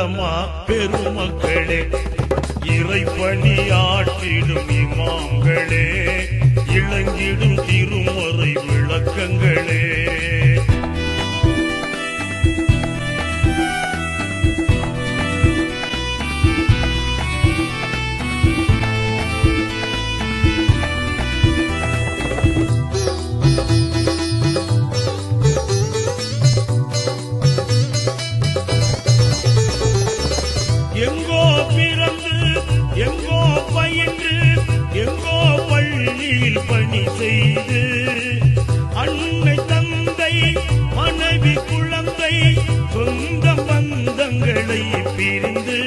உலமா பெருமக்களே, இறைப்பணியாற்றிடும் இமாம்களே, இளங்கிடும் திருமறை விளக்கங்களே, எங்கோ பிறந்து எங்கோ பயின்று எங்கோ பள்ளியில் பணி செய்து அன்னை தந்தை மனைவி குழந்தை சொந்த பந்தங்களை பிரிந்து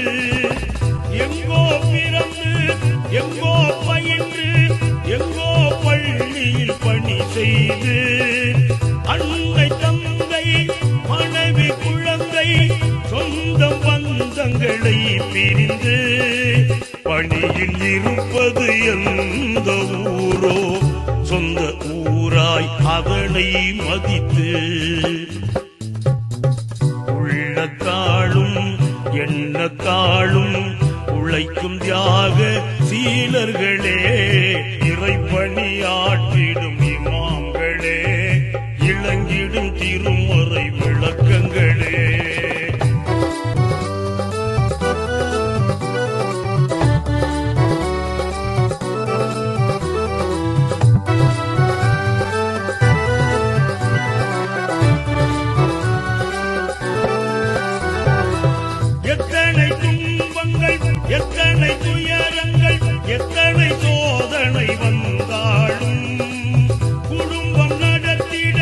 எங்கோ பிறந்து எங்கோ பயின்று எங்கோ பள்ளியில் பணி செய்து அன்னை தந்தை மனைவி குழந்தை சொந்த பந்தங்களை பிரிந்து பணியில் இருப்பது எந்த ஊரோ சொந்த ஊராய் அதனை மதித்து உள்ளத்தாலும் எண்ணத்தாலும் உழைக்கும் தியாக சீலர்களே, இறைப்பணியாற்றிடும் இமாம்களே, இளங்கிடும் திருமறை விளக்கங்களே, எத்தனை துன்பங்கள் எத்தனை துயரங்கள் எத்தனை சோதனை வந்தாலும் குடும்பம் நடத்திட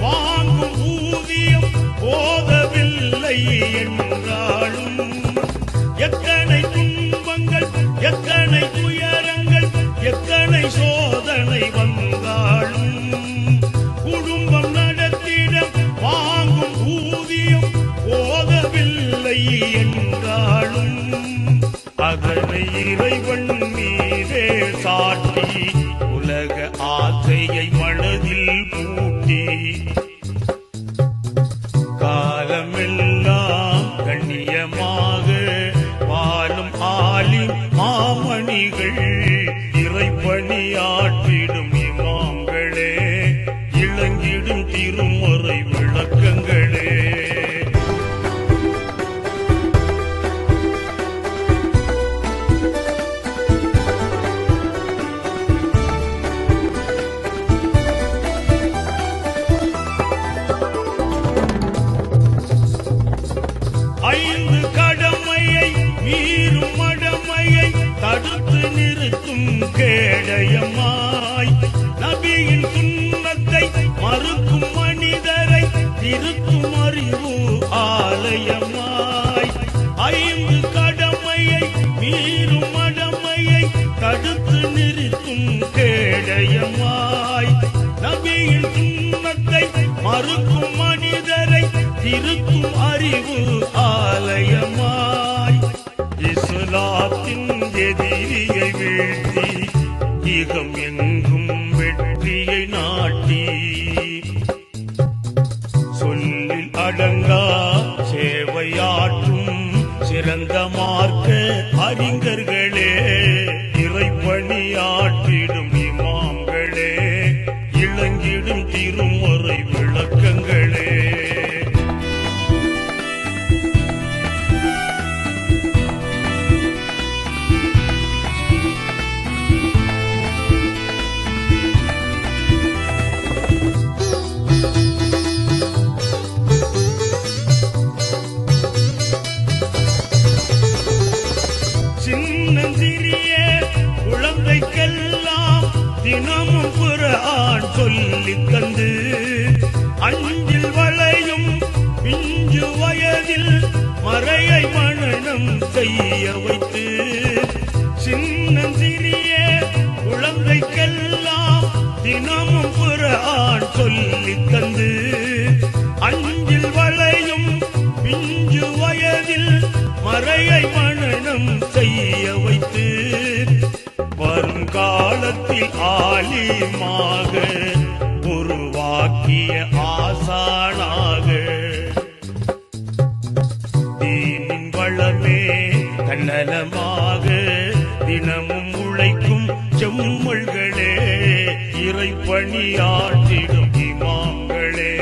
வாங்கும் ஊதியம் போதவில்லை என்றாலும் எத்தனை துன்பங்கள் எத்தனை துயரங்கள் எத்தனை சோதனை வந்தாலும் குடும்பம் நடத்திட வாங்கும் ஊதியம் போதவில்லை என்றாலும் அதனை இறைவன் மீதே சாட்டி உலக ஆசையை மனதில் பூட்டி காலமெல்லாம் கண்ணியமாக வாழும் ஆலிம் மாமணிகள், இறைப்பணியாற்றிடும் இமாம்களே, இளங்கிடும் திருமறை விளக்கங்களே, ஐந்து கடமையை மீறும் மடமையை தடுத்து நிறுத்தும் கேடயமாய் நபியின் சுன்னத்தை மறுக்கும் மனிதரை திருத்தும் அறிவு ஆலயமாய் ஐந்து கடமையை மீறும் மடமையை தடுத்து நிறுத்தும் கேடயமாய் நபியின் சுன்னத்தை மறுக்கும் மனிதரை திருத்தும் அறிவு ஆலயமாய் இஸ்லாத்தின் எதிரியை வீழ்த்தி ஈகம் எங்கும் வெற்றியை நாட்டி சொல்லில் அடங்கா சேவையாற்றும் சிறந்த மார்க்க அறிஞர்களே, இறைப்பணியாற்றிடும் இமாம்களே, இளங்கிடும் திருமறை விளக்கங்களே, சின்னஞ்சிறிய குழந்தைக்கெல்லாம் தினமும் குர்ஆன் சொல்லித் தந்து அஞ்சில் வளையும் பிஞ்சு வயதில் மறையை மனனம் செய்ய வைத்து சின்னஞ்சிறிய குழந்தைக்கெல்லாம் தினமும் குர்ஆன் சொல்லித் தந்து அஞ்சில் வளையும் பிஞ்சு வயதில் மறையை மனனம் செய்ய வைத்து வருங்காலத்தில் ஆலிமாக உருவாக்கிய ஆசானாக தீனின் வள நலமாக தினமும் உழைக்கும் செம்மல்களே, இறைப்பணியாற்றிடும் இமாம்களே,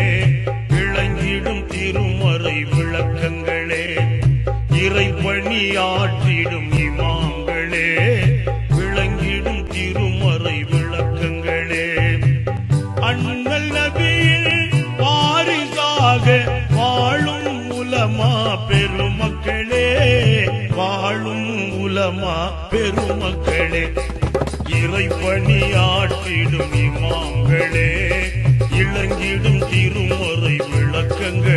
விளங்கிடும் திருமறை விளக்கங்களே, இறைப்பணியாற்றிடும் இமாம்களே, விளங்கிடும் திருமறை விளக்கங்களே, அண்ணல் நபியில் வாரிசாக வாழும் உலமா பெருமக்களே, வாழும் உலமா பெருமக்களே, இறைப்பணியாற்றிடும் இமாம்களே, இளங்கிடும் திருமறை விளக்கங்களே.